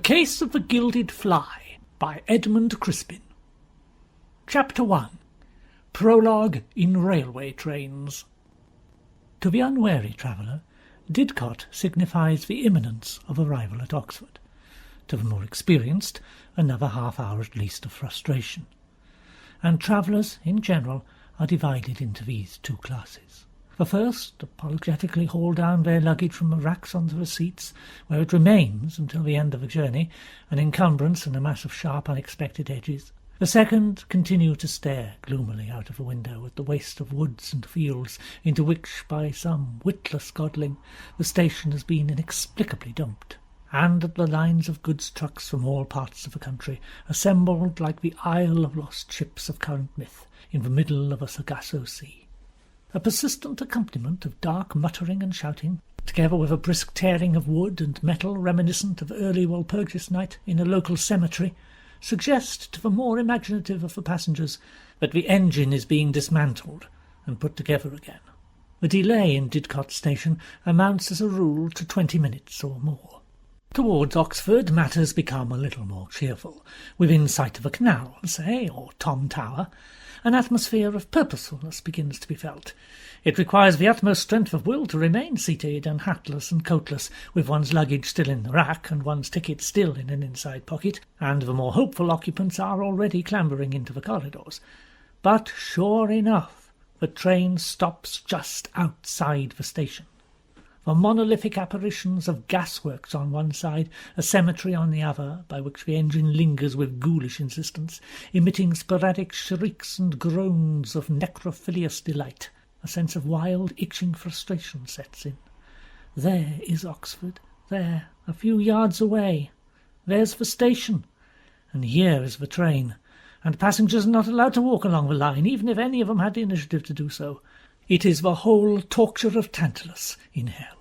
Case of the Gilded Fly by Edmund Crispin. Chapter 1. Prologue in Railway Trains. To the unwary traveller, Didcot signifies the imminence of arrival at Oxford. To the more experienced, another half-hour at least of frustration. And travellers, in general, are divided into these two classes. The first apologetically haul down their luggage from the racks onto the seats, where it remains until the end of the journey, an encumbrance and a mass of sharp, unexpected edges. The second continue to stare gloomily out of the window at the waste of woods and fields into which, by some witless godling, the station has been inexplicably dumped, and at the lines of goods trucks from all parts of the country, assembled like the Isle of Lost Ships of current myth in the middle of a Sargasso sea. A persistent accompaniment of dark muttering and shouting, together with a brisk tearing of wood and metal reminiscent of early Walpurgis night in a local cemetery, suggest to the more imaginative of the passengers that the engine is being dismantled and put together again. The delay in Didcot station amounts as a rule to 20 minutes or more. Towards Oxford matters become a little more cheerful. Within sight of a canal, say, or Tom Tower, an atmosphere of purposefulness begins to be felt. It requires the utmost strength of will to remain seated and hatless and coatless, with one's luggage still in the rack and one's ticket still in an inside pocket, and the more hopeful occupants are already clambering into the corridors. But sure enough, the train stops just outside the station. The monolithic apparitions of gasworks on one side, a cemetery on the other, by which the engine lingers with ghoulish insistence, emitting sporadic shrieks and groans of necrophilious delight. A sense of wild, itching frustration sets in. There is Oxford, there, a few yards away. There's the station, and here is the train, and passengers are not allowed to walk along the line, even if any of them had the initiative to do so. It is the whole torture of Tantalus in hell.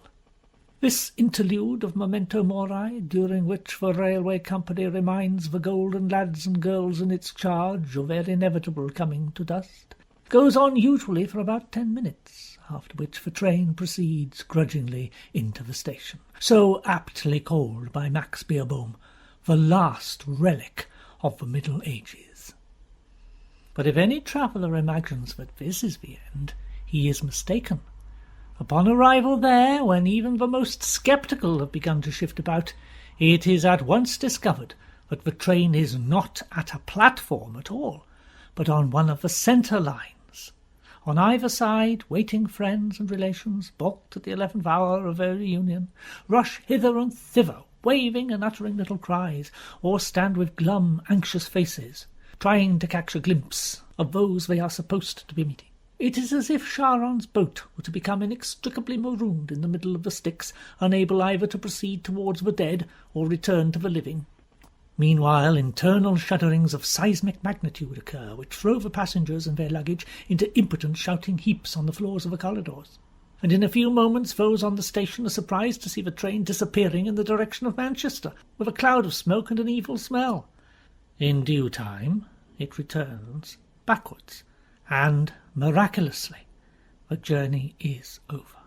This interlude of memento mori, during which the railway company reminds the golden lads and girls in its charge of their inevitable coming to dust, goes on usually for about 10 minutes, after which the train proceeds grudgingly into the station, so aptly called by Max Beerbohm the last relic of the Middle Ages. But if any traveller imagines that this is the end, he is mistaken. Upon arrival there, when even the most sceptical have begun to shift about, it is at once discovered that the train is not at a platform at all, but on one of the centre lines. On either side, waiting friends and relations, balked at the 11th hour of their reunion, rush hither and thither, waving and uttering little cries, or stand with glum, anxious faces, trying to catch a glimpse of those they are supposed to be meeting. It is as if Charon's boat were to become inextricably marooned in the middle of the Styx, unable either to proceed towards the dead or return to the living. Meanwhile, internal shudderings of seismic magnitude occur, which throw the passengers and their luggage into impotent shouting heaps on the floors of the corridors. And in a few moments those on the station are surprised to see the train disappearing in the direction of Manchester, with a cloud of smoke and an evil smell. In due time it returns backwards, and, miraculously, the journey is over.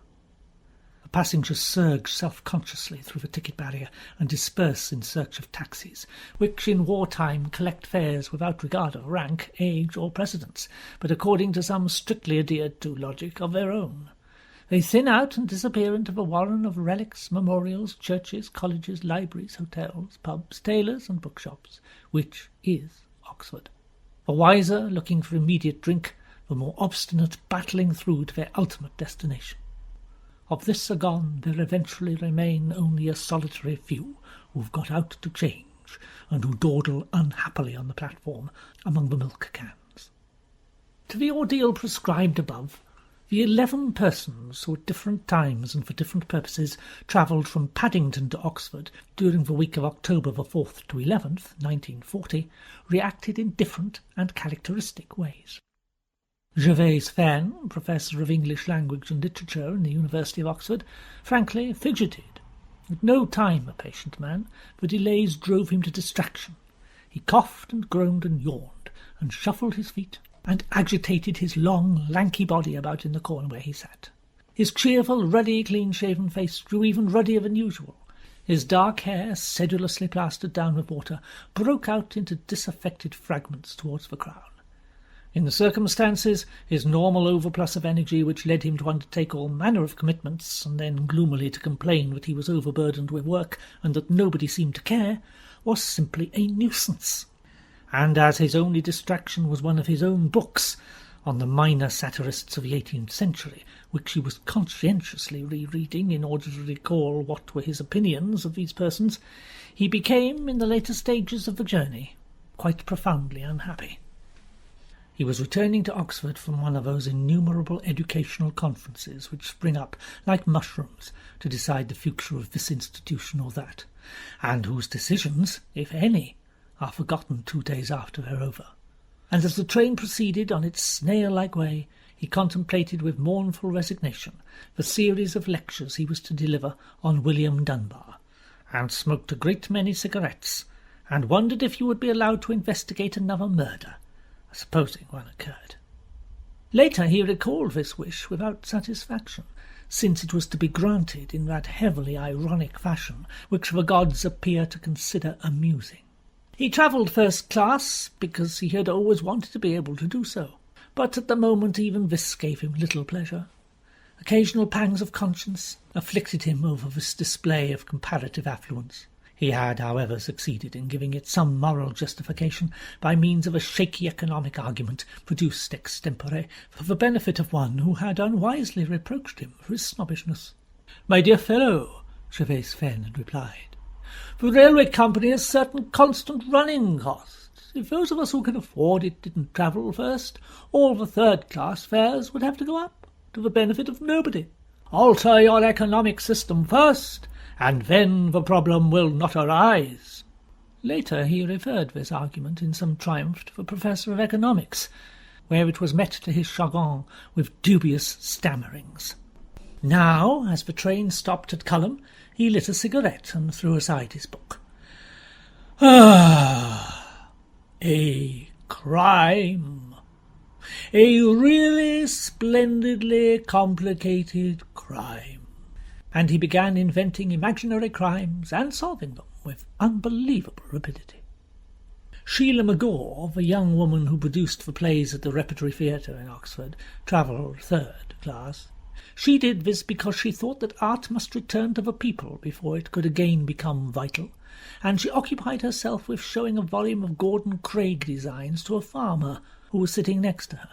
The passengers surge self-consciously through the ticket barrier and disperse in search of taxis, which in wartime collect fares without regard of rank, age, or precedence, but according to some strictly adhered-to logic of their own. They thin out and disappear into the warren of relics, memorials, churches, colleges, libraries, hotels, pubs, tailors, and bookshops, which is Oxford. The wiser, looking for immediate drink, the more obstinate, battling through to their ultimate destination. Of this agone there eventually remain only a solitary few who've got out to change, and who dawdle unhappily on the platform among the milk cans. To the ordeal prescribed above, the 11 persons who at different times and for different purposes travelled from Paddington to Oxford during the week of October the 4th to 11th, 1940, reacted in different and characteristic ways. Gervase Fenn, Professor of English Language and Literature in the University of Oxford, frankly fidgeted. At no time a patient man, the delays drove him to distraction. He coughed and groaned and yawned, and shuffled his feet, and agitated his long, lanky body about in the corner where he sat. His cheerful, ruddy, clean-shaven face grew even ruddier than usual. His dark hair, sedulously plastered down with water, broke out into disaffected fragments towards the crown. In the circumstances, his normal overplus of energy, which led him to undertake all manner of commitments, and then gloomily to complain that he was overburdened with work and that nobody seemed to care, was simply a nuisance. And as his only distraction was one of his own books on the minor satirists of the 18th century, which he was conscientiously rereading in order to recall what were his opinions of these persons, he became, in the later stages of the journey, quite profoundly unhappy. He was returning to Oxford from one of those innumerable educational conferences which spring up like mushrooms to decide the future of this institution or that, and whose decisions, if any, are forgotten 2 days after they're over. And as the train proceeded on its snail-like way, he contemplated with mournful resignation the series of lectures he was to deliver on William Dunbar, and smoked a great many cigarettes, and wondered if he would be allowed to investigate another murder, supposing one occurred. Later he recalled this wish without satisfaction, since it was to be granted in that heavily ironic fashion which the gods appear to consider amusing. He travelled first class because he had always wanted to be able to do so, but at the moment even this gave him little pleasure. Occasional pangs of conscience afflicted him over this display of comparative affluence. He had, however, succeeded in giving it some moral justification by means of a shaky economic argument produced extempore for the benefit of one who had unwisely reproached him for his snobbishness. "My dear fellow," Gervase Fenn had replied, "the railway company has certain constant running costs. If those of us who can afford it didn't travel first, all the third-class fares would have to go up, to the benefit of nobody. Alter your economic system first, and then the problem will not arise." Later he referred this argument in some triumph to the professor of economics, where it was met to his chagrin with dubious stammerings. Now, as the train stopped at Culham, he lit a cigarette and threw aside his book. A crime. A really splendidly complicated crime. And he began inventing imaginary crimes and solving them with unbelievable rapidity. Sheila McGaw, the young woman who produced the plays at the Repertory Theatre in Oxford, travelled third class. She did this because she thought that art must return to the people before it could again become vital, and she occupied herself with showing a volume of Gordon Craig designs to a farmer who was sitting next to her.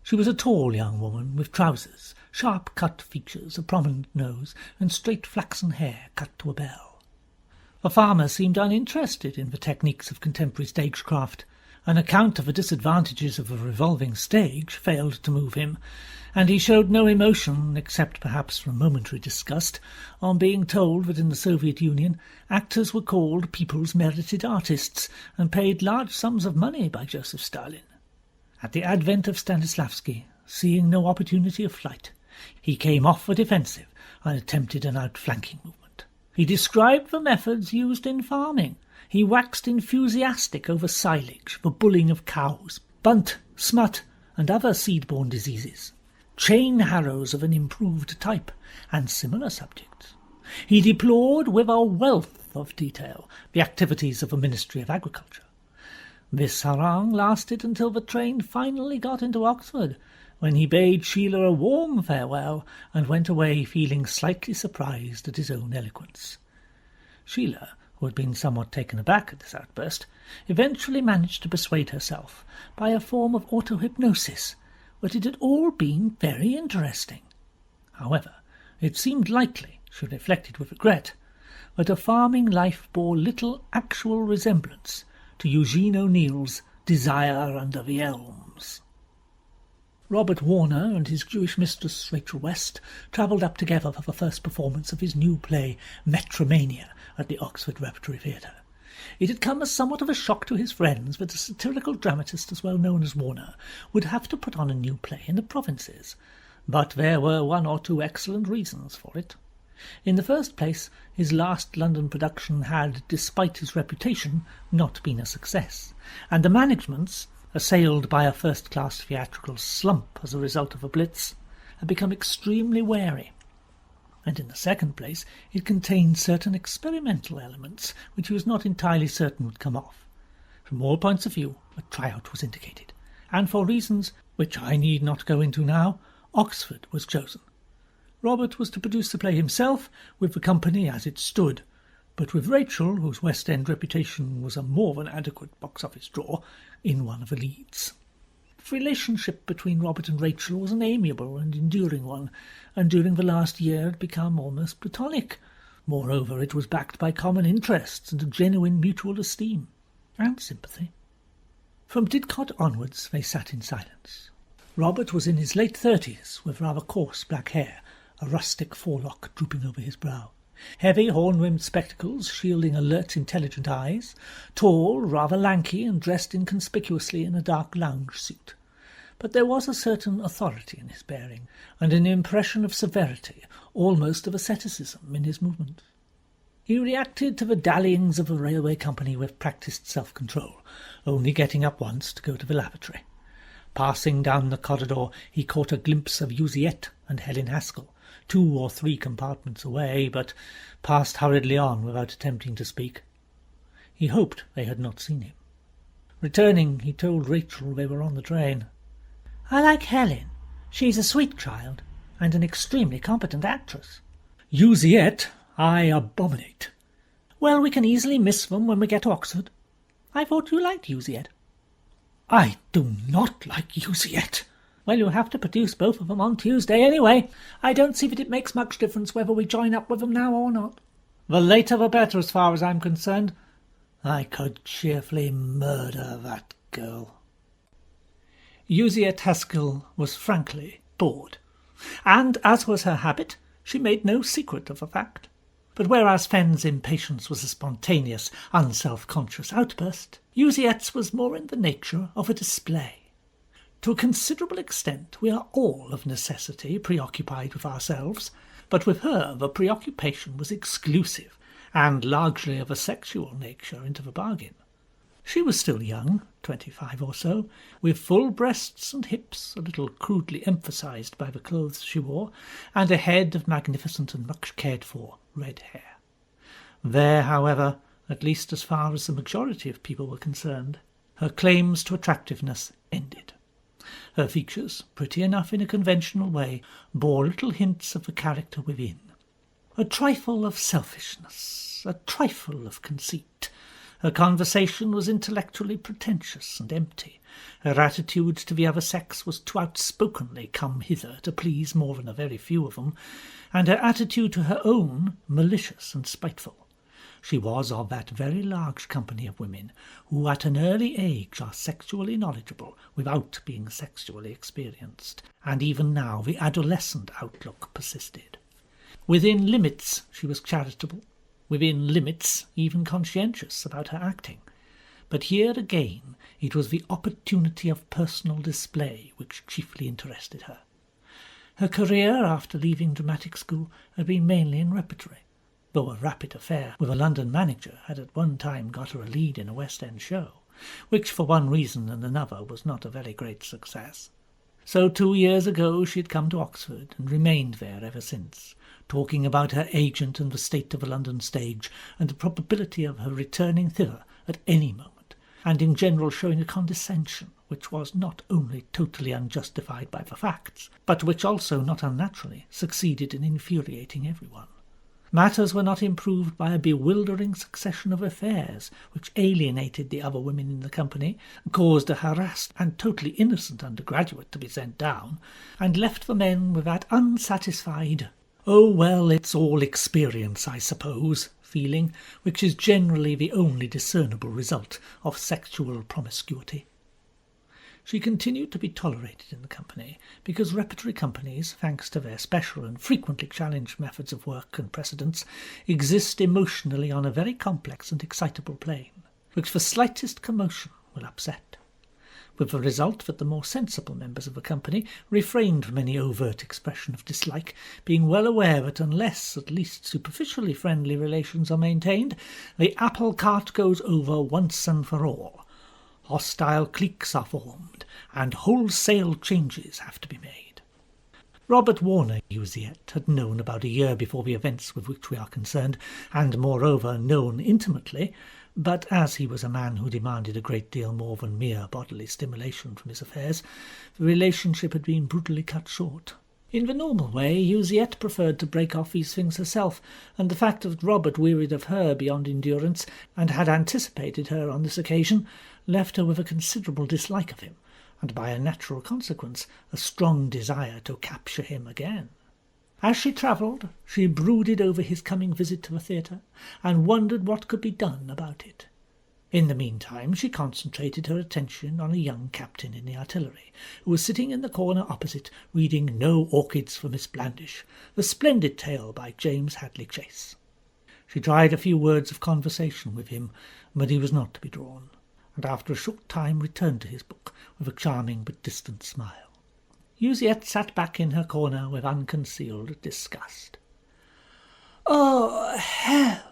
She was a tall young woman with trousers, sharp-cut features, a prominent nose, and straight flaxen hair cut to a bell. The farmer seemed uninterested in the techniques of contemporary stagecraft. An account of the disadvantages of a revolving stage failed to move him, and he showed no emotion, except perhaps from momentary disgust, on being told that in the Soviet Union actors were called people's merited artists and paid large sums of money by Joseph Stalin. At the advent of Stanislavski, seeing no opportunity of flight, he came off the defensive and attempted an outflanking movement. He described the methods used in farming. He waxed enthusiastic over silage, the bulling of cows, bunt, smut, and other seed-borne diseases, chain harrows of an improved type, and similar subjects. He deplored with a wealth of detail the activities of the Ministry of Agriculture. This harangue lasted until the train finally got into Oxford, when he bade Sheila a warm farewell and went away feeling slightly surprised at his own eloquence. Sheila, who had been somewhat taken aback at this outburst, eventually managed to persuade herself, by a form of auto-hypnosis, that it had all been very interesting. However, it seemed likely, she reflected with regret, that a farming life bore little actual resemblance to Eugene O'Neill's Desire Under the Elms. Robert Warner and his Jewish mistress Rachel West travelled up together for the first performance of his new play Metromania at the Oxford Repertory Theatre. It had come as somewhat of a shock to his friends that a satirical dramatist as well known as Warner would have to put on a new play in the provinces, but there were one or two excellent reasons for it. In the first place, his last London production had, despite his reputation, not been a success, and the managements, assailed by a first-class theatrical slump as a result of a blitz, had become extremely wary. and in the second place it contained certain experimental elements which he was not entirely certain would come off. From all points of view, a tryout was indicated, and for reasons which I need not go into now, Oxford was chosen. Robert was to produce the play himself, with the company as it stood, but with Rachel, whose West End reputation was a more than adequate box-office draw, in one of the leads. The relationship between Robert and Rachel was an amiable and enduring one, and during the last year had become almost platonic. Moreover, it was backed by common interests and a genuine mutual esteem and sympathy. From Didcot onwards they sat in silence. Robert was in his late 30s, with rather coarse black hair, a rustic forelock drooping over his brow, heavy horn-rimmed spectacles shielding alert, intelligent eyes, tall, rather lanky, and dressed inconspicuously in a dark lounge suit. But there was a certain authority in his bearing, and an impression of severity, almost of asceticism, in his movements. He reacted to the dallyings of the railway company with practised self-control, only getting up once to go to the lavatory. Passing down the corridor, he caught a glimpse of Usiette and Helen Haskell, 2 or 3 compartments away, but passed hurriedly on without attempting to speak. He hoped they had not seen him. Returning, he told Rachel they were on the train. "I like Helen. She's a sweet child, and an extremely competent actress. Usiette I abominate." "Well, we can easily miss them when we get to Oxford. I thought you liked Usiette." "I do not like Usiette." "Well, you'll have to produce both of them on Tuesday anyway. I don't see that it makes much difference whether we join up with them now or not." "The later the better as far as I'm concerned. I could cheerfully murder that girl." Usiette Haskell was frankly bored, and, as was her habit, she made no secret of the fact. But whereas Fenn's impatience was a spontaneous, unself-conscious outburst, Usiette's was more in the nature of a display. To a considerable extent we are all of necessity preoccupied with ourselves, but with her the preoccupation was exclusive, and largely of a sexual nature into the bargain. She was still young, 25 or so, with full breasts and hips, a little crudely emphasized by the clothes she wore, and a head of magnificent and much cared-for red hair. There, however, at least as far as the majority of people were concerned, her claims to attractiveness ended. Her features, pretty enough in a conventional way, bore little hints of the character within. A trifle of selfishness, a trifle of conceit. Her conversation was intellectually pretentious and empty. Her attitude to the other sex was too outspokenly come hither to please more than a very few of them, and her attitude to her own malicious and spiteful. She was of that very large company of women who at an early age are sexually knowledgeable without being sexually experienced, and even now the adolescent outlook persisted. Within limits she was charitable, within limits even conscientious about her acting. But here again it was the opportunity of personal display which chiefly interested her. Her career after leaving dramatic school had been mainly in repertory, though a rapid affair with a London manager had at one time got her a lead in a West End show, which for one reason and another was not a very great success. So 2 years ago she had come to Oxford and remained there ever since, talking about her agent and the state of the London stage and the probability of her returning thither at any moment, and in general showing a condescension which was not only totally unjustified by the facts, but which also, not unnaturally, succeeded in infuriating everyone. Matters were not improved by a bewildering succession of affairs which alienated the other women in the company, caused a harassed and totally innocent undergraduate to be sent down, and left the men with that unsatisfied, "Oh, well, it's all experience, I suppose," feeling, which is generally the only discernible result of sexual promiscuity. She continued to be tolerated in the company because repertory companies, thanks to their special and frequently challenged methods of work and precedents, exist emotionally on a very complex and excitable plane, which the slightest commotion will upset, with the result that the more sensible members of the company refrained from any overt expression of dislike, being well aware that unless at least superficially friendly relations are maintained, the apple cart goes over once and for all. Hostile cliques are formed, and wholesale changes have to be made. Robert Warner Usiet had known about a year before the events with which we are concerned, and moreover known intimately, but as he was a man who demanded a great deal more than mere bodily stimulation from his affairs, the relationship had been brutally cut short. In the normal way, Usiet preferred to break off these things herself, and the fact that Robert wearied of her beyond endurance, and had anticipated her on this occasion, left her with a considerable dislike of him, and by a natural consequence a strong desire to capture him again. As she travelled, she brooded over his coming visit to the theatre, and wondered what could be done about it. In the meantime she concentrated her attention on a young captain in the artillery, who was sitting in the corner opposite, reading No Orchids for Miss Blandish, the splendid tale by James Hadley Chase. She tried a few words of conversation with him, but he was not to be drawn, and after a short time returned to his book with a charming but distant smile. Usiet sat back in her corner with unconcealed disgust. "Oh, hell!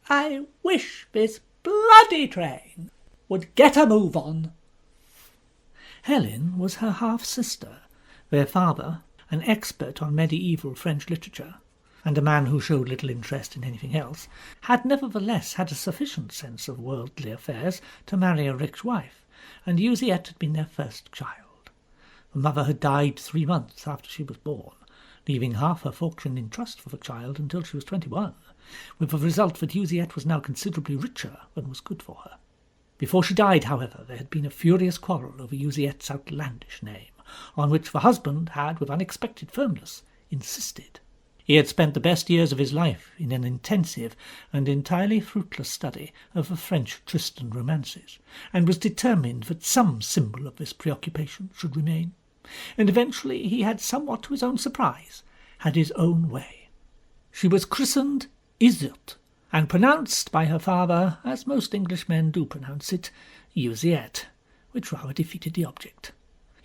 I wish this bloody train would get a move on." Helen was her half-sister, their father, an expert on medieval French literature, and a man who showed little interest in anything else, had nevertheless had a sufficient sense of worldly affairs to marry a rich wife, and Usiet had been their first child. The mother had died 3 months after she was born, leaving half her fortune in trust for the child until she was 21, with the result that Usiet was now considerably richer than was good for her. Before she died, however, there had been a furious quarrel over Usiet's outlandish name, on which the husband had, with unexpected firmness, insisted. He had spent the best years of his life in an intensive and entirely fruitless study of the French Tristan romances, and was determined that some symbol of this preoccupation should remain, and eventually he had, somewhat to his own surprise, had his own way. She was christened Iseult, and pronounced by her father, as most Englishmen do pronounce it, Usiet, which rather defeated the object.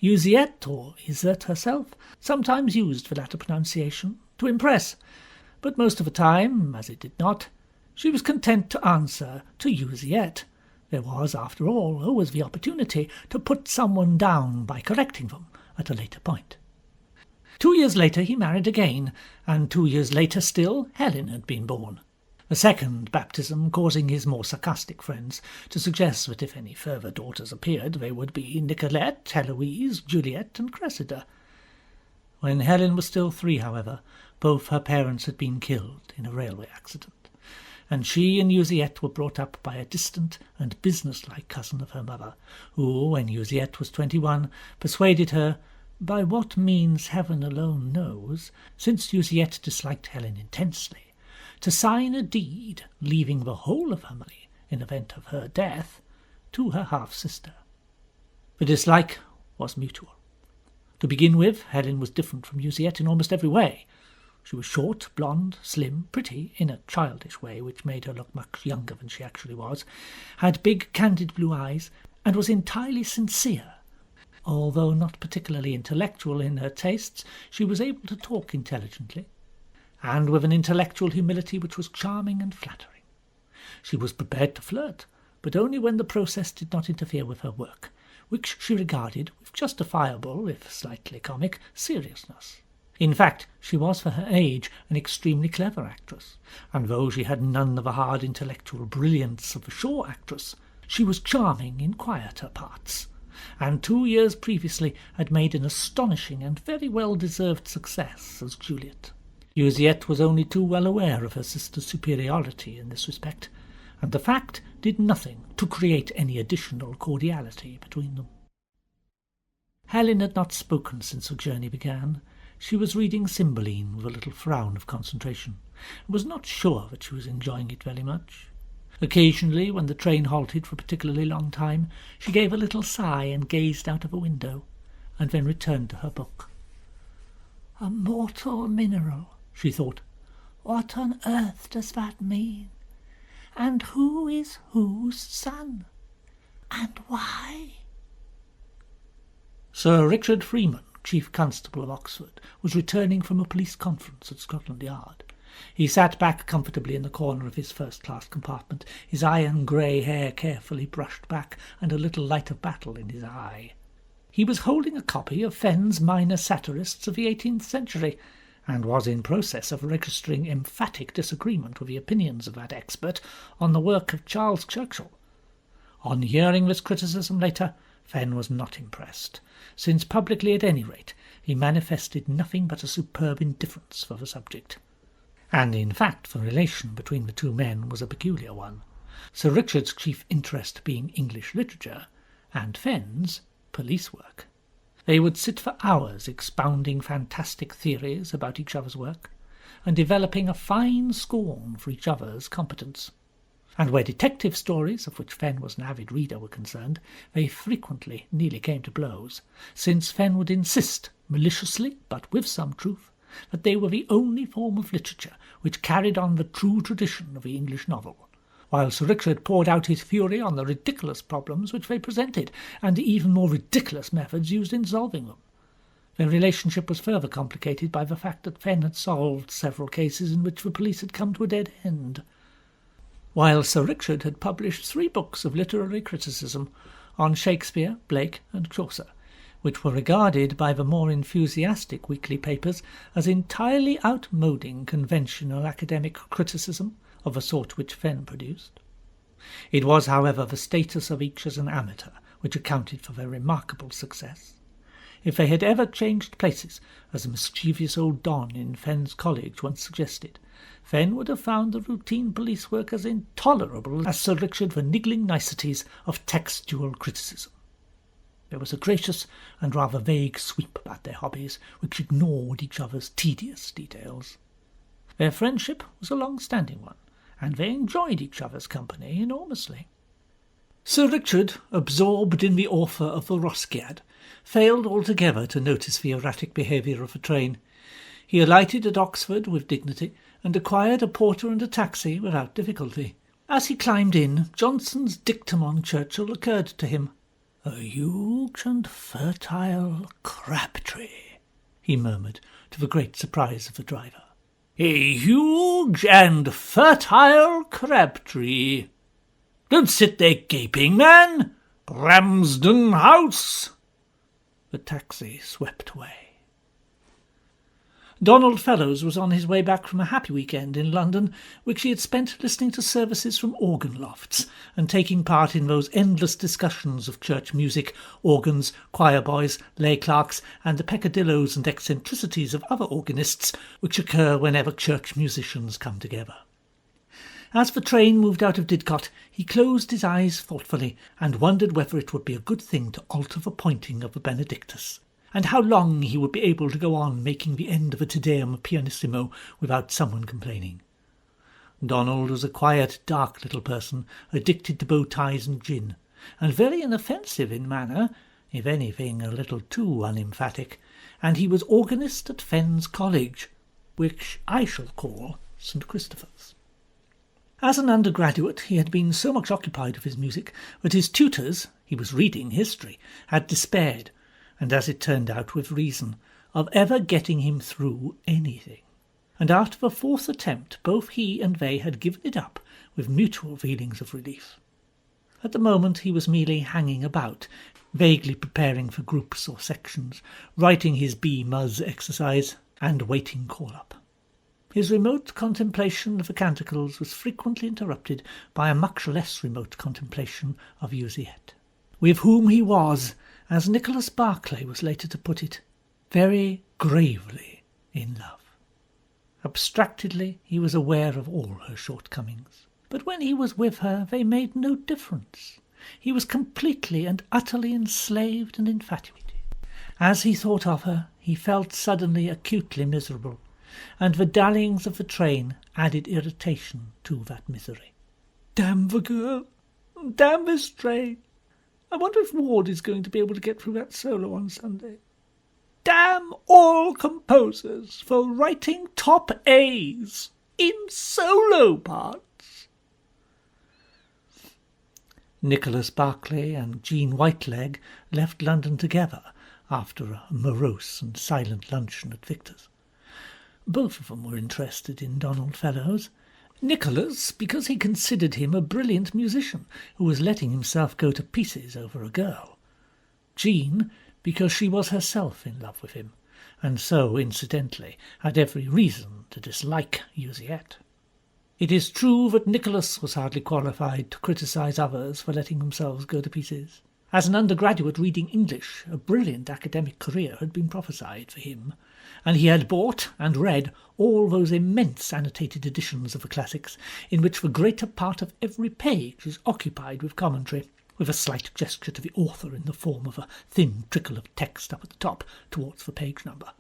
Usiet, or Iseult herself, sometimes used the latter pronunciation to impress, but most of the time, as it did not, she was content to answer to Usiet. There was, after all, always the opportunity to put someone down by correcting them at a later point. 2 years later he married again, and 2 years later still Helen had been born, the second baptism causing his more sarcastic friends to suggest that if any further daughters appeared, they would be Nicolette, Heloise, Juliet, and Cressida. When Helen was still 3, however, both her parents had been killed in a railway accident, and she and Usiet were brought up by a distant and business-like cousin of her mother, who, when Usiet was 21, persuaded her, by what means heaven alone knows, since Usiet disliked Helen intensely, to sign a deed leaving the whole of her money, in event of her death, to her half-sister. The dislike was mutual. To begin with, Helen was different from Usiet in almost every way. She was short, blonde, slim, pretty, in a childish way which made her look much younger than she actually was, had big, candid blue eyes, and was entirely sincere. Although not particularly intellectual in her tastes, she was able to talk intelligently, and with an intellectual humility which was charming and flattering. She was prepared to flirt, but only when the process did not interfere with her work, which she regarded with justifiable, if slightly comic, seriousness. In fact, she was for her age an extremely clever actress, and though she had none of the hard intellectual brilliance of the shore actress, she was charming in quieter parts, and 2 years previously had made an astonishing and very well-deserved success as Juliet. Usiet was only too well aware of her sister's superiority in this respect, and the fact did nothing to create any additional cordiality between them. Helen had not spoken since the journey began. She was reading Cymbeline with a little frown of concentration, and was not sure that she was enjoying it very much. Occasionally, when the train halted for a particularly long time, she gave a little sigh and gazed out of a window, and then returned to her book. "A mortal mineral," she thought. "What on earth does that mean? And who is whose son? And why?" Sir Richard Freeman, Chief Constable of Oxford, was returning from a police conference at Scotland Yard. He sat back comfortably in the corner of his first-class compartment, his iron grey hair carefully brushed back, and a little light of battle in his eye. He was holding a copy of Fenn's Minor Satirists of the 18th century, and was in process of registering emphatic disagreement with the opinions of that expert on the work of Charles Churchill. On hearing this criticism later, Fenn was not impressed, since publicly at any rate he manifested nothing but a superb indifference for the subject. And in fact the relation between the two men was a peculiar one, Sir Richard's chief interest being English literature, and Fenn's police work. They would sit for hours expounding fantastic theories about each other's work, and developing a fine scorn for each other's competence. And where detective stories, of which Fenn was an avid reader, were concerned, they frequently nearly came to blows, since Fenn would insist, maliciously but with some truth, that they were the only form of literature which carried on the true tradition of the English novel, while Sir Richard poured out his fury on the ridiculous problems which they presented, and the even more ridiculous methods used in solving them. Their relationship was further complicated by the fact that Fenn had solved several cases in which the police had come to a dead end, while Sir Richard had published 3 books of literary criticism on Shakespeare, Blake, and Chaucer, which were regarded by the more enthusiastic weekly papers as entirely outmoding conventional academic criticism of the sort which Fenn produced. It was, however, the status of each as an amateur which accounted for their remarkable success. If they had ever changed places, as a mischievous old don in Fenn's college once suggested, Fenn would have found the routine police work as intolerable as Sir Richard the niggling niceties of textual criticism. There was a gracious and rather vague sweep about their hobbies, which ignored each other's tedious details. Their friendship was a long-standing one, and they enjoyed each other's company enormously. Sir Richard, absorbed in the author of the Rosciad, failed altogether to notice the erratic behaviour of the train. He alighted at Oxford with dignity, and acquired a porter and a taxi without difficulty. As he climbed in, Johnson's dictum on Churchill occurred to him. "A huge and fertile crab-tree," he murmured, to the great surprise of the driver. "A huge and fertile crab-tree. Don't sit there gaping, man! Ramsden House!" The taxi swept away. Donald Fellows was on his way back from a happy weekend in London, which he had spent listening to services from organ lofts and taking part in those endless discussions of church music, organs, choir boys, lay clerks, and the peccadilloes and eccentricities of other organists which occur whenever church musicians come together. As the train moved out of Didcot, he closed his eyes thoughtfully and wondered whether it would be a good thing to alter the pointing of the Benedictus, and how long he would be able to go on making the end of a Te Deum pianissimo without someone complaining. Donald was a quiet, dark little person, addicted to bow ties and gin, and very inoffensive in manner, if anything a little too unemphatic, and he was organist at Fenn's College, which I shall call St. Christopher's. As an undergraduate he had been so much occupied with his music that his tutors, he was reading history, had despaired, and as it turned out with reason, of ever getting him through anything. And after the 4th attempt both he and they had given it up with mutual feelings of relief. At the moment he was merely hanging about, vaguely preparing for groups or sections, writing his B-Mus exercise, and waiting call-up. His remote contemplation of the canticles was frequently interrupted by a much less remote contemplation of Usiette, with whom he was, as Nicholas Barclay was later to put it, very gravely in love. Abstractedly he was aware of all her shortcomings, but when he was with her they made no difference. He was completely and utterly enslaved and infatuated. As he thought of her, he felt suddenly acutely miserable, and the dallyings of the train added irritation to that misery. Damn the girl! Damn this train! I wonder if Ward is going to be able to get through that solo on Sunday. Damn all composers for writing top A's in solo parts. Nicholas Barclay and Jean Whiteleg left London together after a morose and silent luncheon at Victor's. Both of them were interested in Donald Fellows. Nicholas, because he considered him a brilliant musician who was letting himself go to pieces over a girl. Jean, because she was herself in love with him, and so, incidentally, had every reason to dislike Yuziet. It is true that Nicholas was hardly qualified to criticise others for letting themselves go to pieces. As an undergraduate reading English, a brilliant academic career had been prophesied for him, and he had bought and read all those immense annotated editions of the classics, in which the greater part of every page is occupied with commentary, with a slight gesture to the author in the form of a thin trickle of text up at the top towards the page number,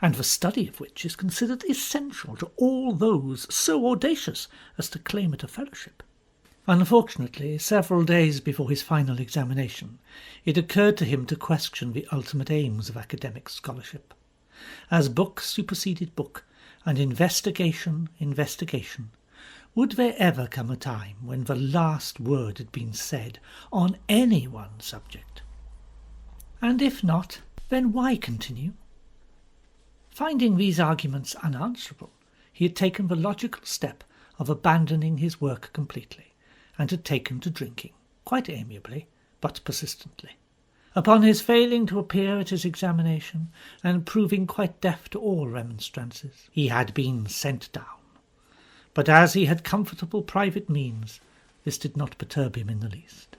and the study of which is considered essential to all those so audacious as to claim it a fellowship. Unfortunately, several days before his final examination, it occurred to him to question the ultimate aims of academic scholarship. As book superseded book, and investigation, would there ever come a time when the last word had been said on any one subject? And if not, then why continue? Finding these arguments unanswerable, he had taken the logical step of abandoning his work completely, and had taken to drinking, quite amiably, but persistently. Upon his failing to appear at his examination, and proving quite deaf to all remonstrances, he had been sent down. But as he had comfortable private means, this did not perturb him in the least,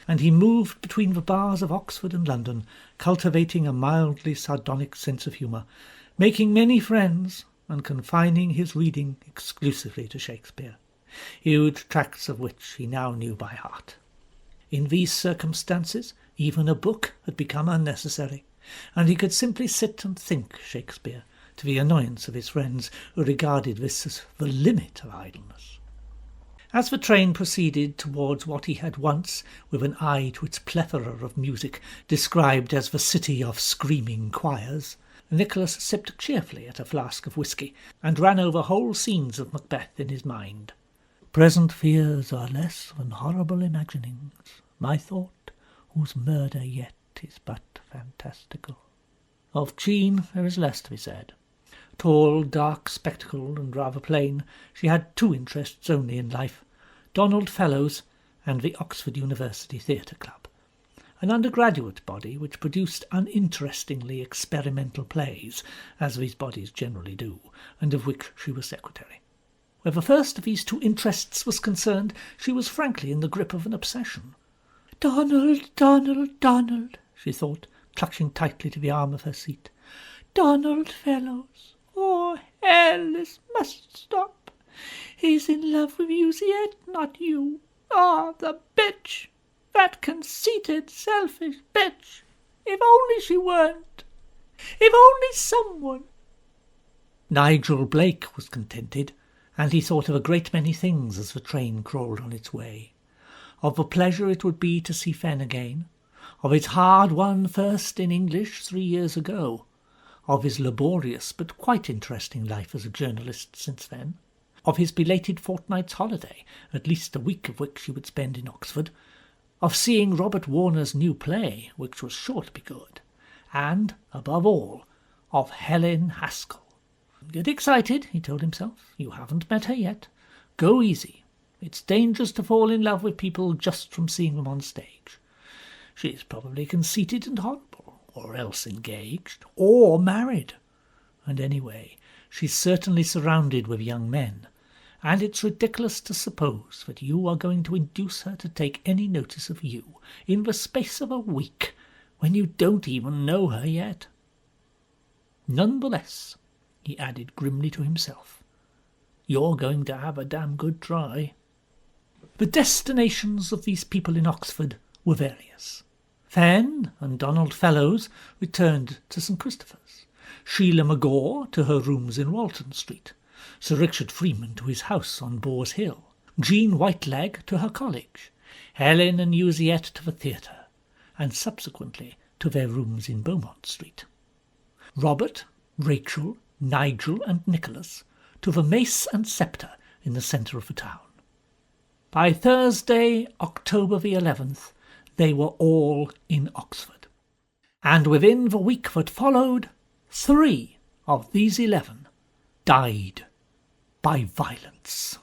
and he moved between the bars of Oxford and London, cultivating a mildly sardonic sense of humour, making many friends, and confining his reading exclusively to Shakespeare, huge tracts of which he now knew by heart. In these circumstances, even a book had become unnecessary, and he could simply sit and think Shakespeare, to the annoyance of his friends, who regarded this as the limit of idleness. As the train proceeded towards what he had once, with an eye to its plethora of music, described as the city of screaming choirs, Nicholas sipped cheerfully at a flask of whisky, and ran over whole scenes of Macbeth in his mind. Present fears are less than horrible imaginings, my thought, whose murder yet is but fantastical. Of Jean there is less to be said. Tall, dark-spectacled, and rather plain, she had two interests only in life, Donald Fellows and the Oxford University Theatre Club, an undergraduate body which produced uninterestingly experimental plays, as these bodies generally do, and of which she was secretary. Where the first of these two interests was concerned, she was frankly in the grip of an obsession. "Donald, Donald, Donald," she thought, clutching tightly to the arm of her seat. "Donald Fellows. Oh, hell, this must stop. He's in love with Yuziet, not you. Ah, the bitch! That conceited, selfish bitch! If only she weren't! If only someone—" Nigel Blake was contented, and he thought of a great many things as the train crawled on its way. Of the pleasure it would be to see Fen again, of his hard-won first in English 3 years ago, of his laborious but quite interesting life as a journalist since then, of his belated fortnight's holiday, at least a week of which he would spend in Oxford, of seeing Robert Warner's new play, which was sure to be good, and, above all, of Helen Haskell. "Get excited," he told himself. "You haven't met her yet. Go easy. It's dangerous to fall in love with people just from seeing them on stage. She's probably conceited and horrible, or else engaged, or married. And anyway, she's certainly surrounded with young men, and it's ridiculous to suppose that you are going to induce her to take any notice of you in the space of a week, when you don't even know her yet. None the less," he added grimly to himself, "you're going to have a damn good try." The destinations of these people in Oxford were various. Fen and Donald Fellows returned to St. Christopher's, Sheila McGaw to her rooms in Walton Street, Sir Richard Freeman to his house on Boar's Hill, Jean Whiteleg to her college, Helen and Yuziet to the theatre, and subsequently to their rooms in Beaumont Street. Robert, Rachel, Nigel and Nicholas to the Mace and Sceptre in the centre of the town. By Thursday, October the 11th, they were all in Oxford, and within the week that followed, 3 of these 11 died by violence.